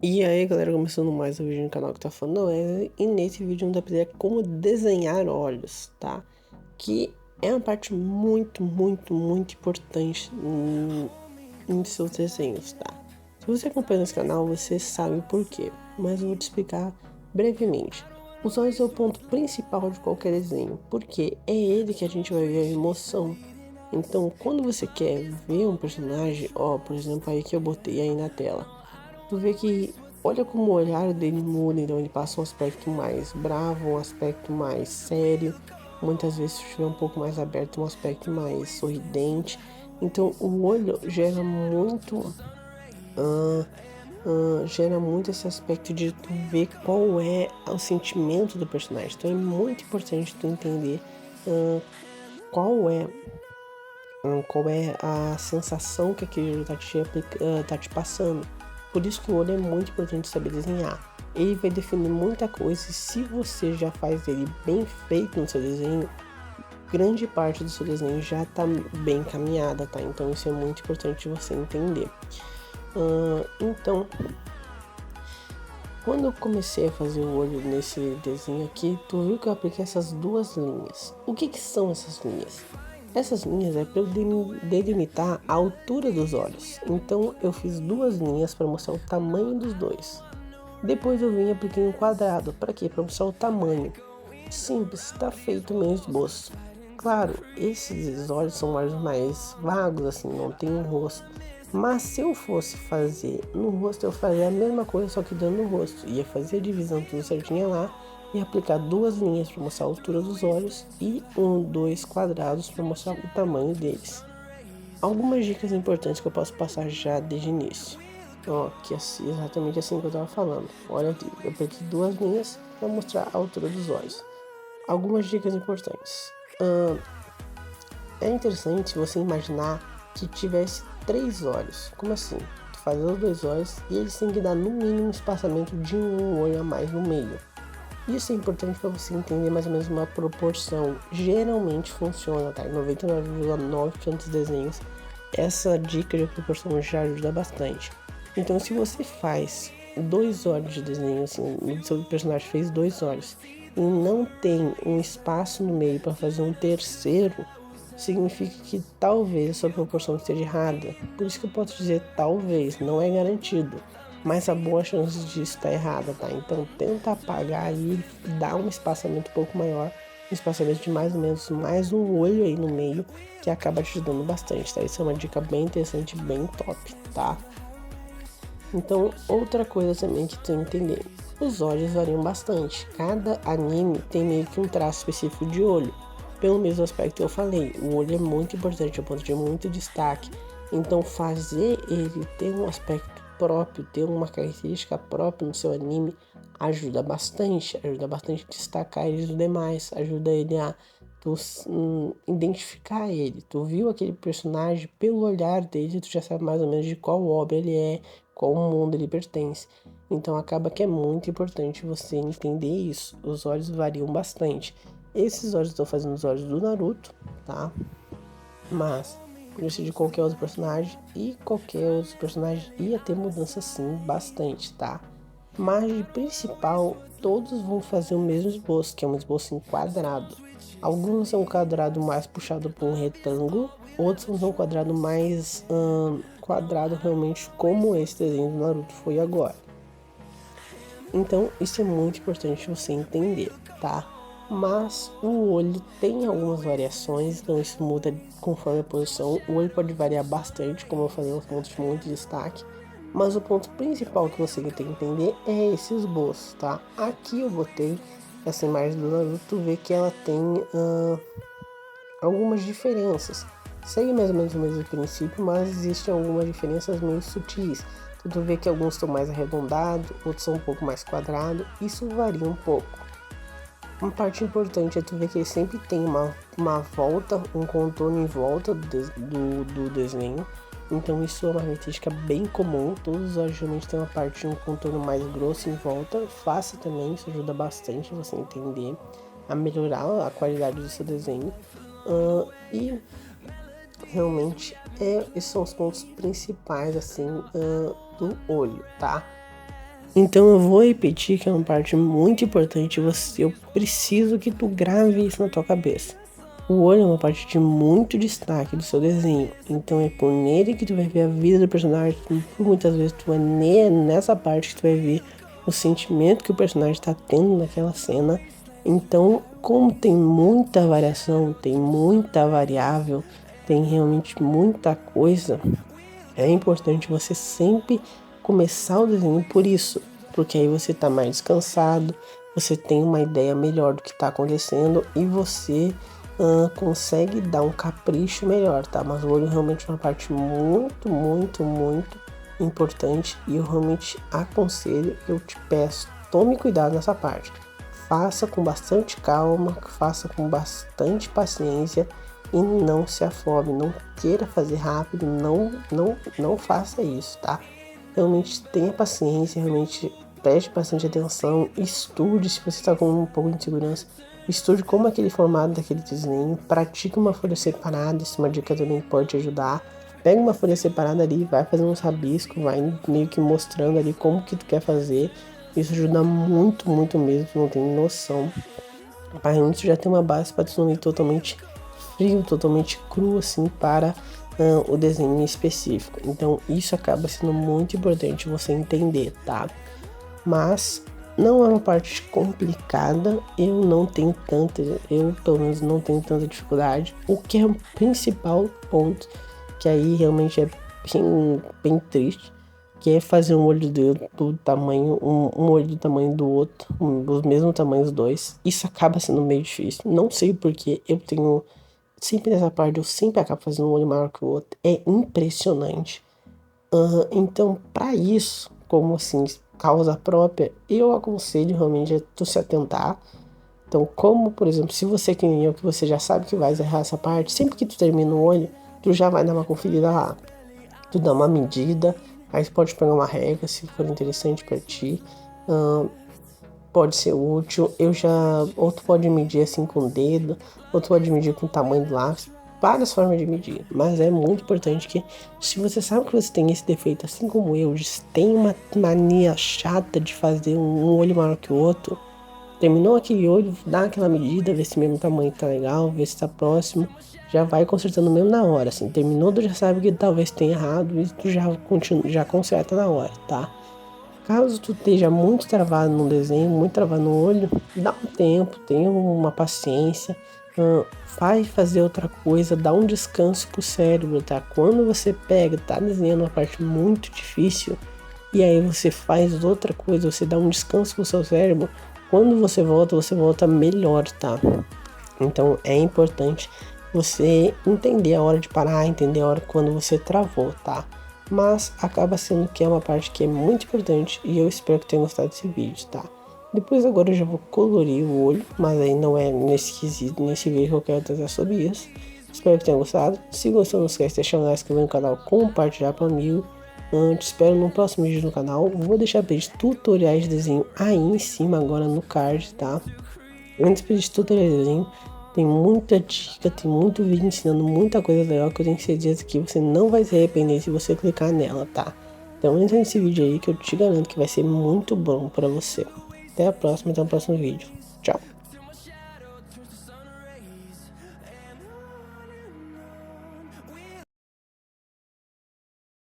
E aí galera, começando mais um vídeo no canal que tá falando Wesley, e nesse vídeo vamos aprender como desenhar olhos, tá? Que é uma parte muito importante em seus desenhos, tá? Se você acompanha esse canal, você sabe o porquê, mas eu vou te explicar brevemente. Os olhos é o ponto principal de qualquer desenho, porque é ele que a gente vai ver a emoção. Então, quando você quer ver um personagem, ó, por exemplo, aí que eu botei aí na tela, tu vê que olha como o olhar dele muda, então ele passa um aspecto mais bravo, um aspecto mais sério, muitas vezes se estiver um pouco mais aberto, um aspecto mais sorridente. Então o olho gera muito esse aspecto de tu ver qual é o sentimento do personagem. Então é muito importante tu entender ah, qual é qual é a sensação que aquele jogo tá te passando. Por isso que o olho é muito importante saber desenhar. Ele vai definir muita coisa e se você já faz ele bem feito no seu desenho, grande parte do seu desenho já está bem encaminhada, tá? Então isso é muito importante você entender. Então, quando eu comecei a fazer o olho nesse desenho aqui, tu viu que eu apliquei essas duas linhas. O que são essas linhas? Essas linhas é para eu delimitar a altura dos olhos. Então eu fiz duas linhas para mostrar o tamanho dos dois. Depois eu vim e apliquei um quadrado. Para quê? Para mostrar o tamanho. Simples, está feito o meu esboço. Claro, esses olhos são olhos mais vagos, assim, não tem um rosto. Mas se eu fosse fazer no rosto, eu faria a mesma coisa, só que dando no rosto. Ia fazer a divisão tudo certinha lá e aplicar duas linhas para mostrar a altura dos olhos e dois quadrados para mostrar o tamanho deles. Algumas dicas importantes que eu posso passar já desde o início. Ó, que é exatamente assim que eu estava falando. Olha aqui, eu apliquei duas linhas para mostrar a altura dos olhos. Algumas dicas importantes. É interessante você imaginar que tivesse três olhos. Como assim? Tu faz os dois olhos e eles têm que dar no mínimo um espaçamento de um olho a mais no meio. Isso é importante para você entender mais ou menos uma proporção. Geralmente funciona, tá? Em 99,9% dos desenhos, essa dica de proporção já ajuda bastante. Então, se você faz dois olhos de desenho, assim, o seu personagem fez dois olhos e não tem um espaço no meio para fazer um terceiro, significa que talvez a sua proporção esteja errada. Por isso que eu posso dizer talvez, não é garantido. Mas a boa chance disso estar errada, tá? Então tenta apagar aí, dá um espaçamento um pouco maior, um espaçamento de mais ou menos mais um olho aí no meio, que acaba te ajudando bastante, tá? Isso é uma dica bem interessante, bem top, tá? Então, outra coisa também que tu entender, os olhos variam bastante. Cada anime tem meio que um traço específico de olho. Pelo mesmo aspecto que eu falei, o olho é muito importante, é um ponto de muito destaque. Então, fazer ele ter um aspecto próprio, ter uma característica própria no seu anime, ajuda bastante a destacar ele dos demais, ajuda ele a tu identificar ele. Tu viu aquele personagem pelo olhar dele, tu já sabe mais ou menos de qual obra ele é, qual mundo ele pertence. Então acaba que é muito importante você entender isso. Os olhos variam bastante. Esses olhos estou fazendo os olhos do Naruto, tá? Mas podia ser de qualquer outro personagem e qualquer outro personagem ia ter mudança sim, bastante, tá? Mas de principal, todos vão fazer o mesmo esboço, que é um esboço em quadrado. Alguns são um quadrado mais puxado para um retângulo, outros são um quadrado mais quadrado realmente como esse desenho do Naruto foi agora. Então isso é muito importante você entender, tá? Mas o olho tem algumas variações, então isso muda conforme a posição. O olho pode variar bastante, como eu falei, uns pontos de muito destaque. Mas o ponto principal que você tem que entender é esse esboço, tá? Aqui eu botei essa imagem do Naruto, vê que ela tem algumas diferenças. Segue mais ou menos o mesmo princípio, mas existem algumas diferenças meio sutis. Tu vê que alguns estão mais arredondados, outros são um pouco mais quadrados, isso varia um pouco. Uma parte importante é tu ver que ele sempre tem uma volta, um contorno em volta do desenho. Então isso é uma característica bem comum. Todos os olhos geralmente têm uma parte de um contorno mais grosso em volta. Faça também, isso ajuda bastante você entender, a melhorar a qualidade do seu desenho. E realmente esses são os pontos principais assim do olho, tá? Então eu vou repetir que é uma parte muito importante, eu preciso que tu grave isso na tua cabeça. O olho é uma parte de muito destaque do seu desenho, então é por nele que tu vai ver a vida do personagem, por muitas vezes tu é nessa parte que tu vai ver o sentimento que o personagem está tendo naquela cena. Então, como tem muita variação, tem muita variável, tem realmente muita coisa, é importante você sempre começar o desenho por isso, porque aí você está mais descansado, você tem uma ideia melhor do que está acontecendo e você consegue dar um capricho melhor, tá? Mas o olho realmente é uma parte muito, muito, muito importante e eu realmente aconselho, eu te peço, tome cuidado nessa parte. Faça com bastante calma, faça com bastante paciência e não se afobe, não queira fazer rápido, não faça isso, tá? Realmente tenha paciência, realmente preste bastante atenção, estude se você está com um pouco de insegurança, estude como é aquele formato daquele desenho, pratique uma folha separada, isso é uma dica também que pode te ajudar. Pega uma folha separada ali, vai fazendo uns rabiscos, vai meio que mostrando ali como que tu quer fazer. Isso ajuda muito, muito mesmo, tu não tem noção. Para realmente já ter uma base para tu não ir totalmente frio, totalmente cru assim para o desenho em específico. Então isso acaba sendo muito importante você entender, tá? Mas não é uma parte complicada, eu pelo menos não tenho tanta dificuldade. O que é o principal ponto, que aí realmente é bem triste, que é fazer um olho do tamanho, um olho do tamanho do outro, os mesmos tamanhos os dois. Isso acaba sendo meio difícil. Não sei porque eu tenho. Sempre nessa parte eu sempre acabo fazendo um olho maior que o outro. É impressionante. Então, para isso, como assim, causa própria, eu aconselho realmente a tu se atentar. Então, como, por exemplo, se você que nem eu, que você já sabe que vai errar essa parte, sempre que tu termina o olho, tu já vai dar uma conferida lá. Tu dá uma medida, aí você pode pegar uma régua se for interessante para ti. Pode ser útil. Outro pode medir assim com o dedo, outro pode medir com o tamanho do lápis, várias formas de medir. Mas é muito importante que, se você sabe que você tem esse defeito, assim como eu, tem uma mania chata de fazer um olho maior que o outro, terminou aquele olho, dá aquela medida, vê se mesmo tamanho tá legal, vê se tá próximo, já vai consertando mesmo na hora, assim. Terminou, tu já sabe que talvez tenha errado e tu já conserta na hora, tá? Caso tu esteja muito travado no desenho, muito travado no olho, dá um tempo, tenha uma paciência, vai fazer outra coisa, dá um descanso pro cérebro, tá? Quando você pega, tá desenhando uma parte muito difícil, e aí você faz outra coisa, você dá um descanso pro seu cérebro, quando você volta melhor, tá? Então é importante você entender a hora de parar, entender a hora quando você travou, tá? Mas acaba sendo que é uma parte que é muito importante e eu espero que tenha gostado desse vídeo, tá? Depois agora eu já vou colorir o olho, mas aí não é nesse vídeo que eu quero tratar sobre isso. Espero que tenha gostado. Se gostou, não esquece de deixar um like, se inscrever no canal, compartilhar para amigo. Te espero no próximo vídeo no canal. Vou deixar vídeos tutoriais de desenho aí em cima agora no card, tá? Antes de tutoriais de desenho, tem muita dica, tem muito vídeo ensinando muita coisa legal que eu tenho certeza que você não vai se arrepender se você clicar nela, tá? Então entra nesse vídeo aí que eu te garanto que vai ser muito bom pra você. Até a próxima, até o próximo vídeo. Tchau!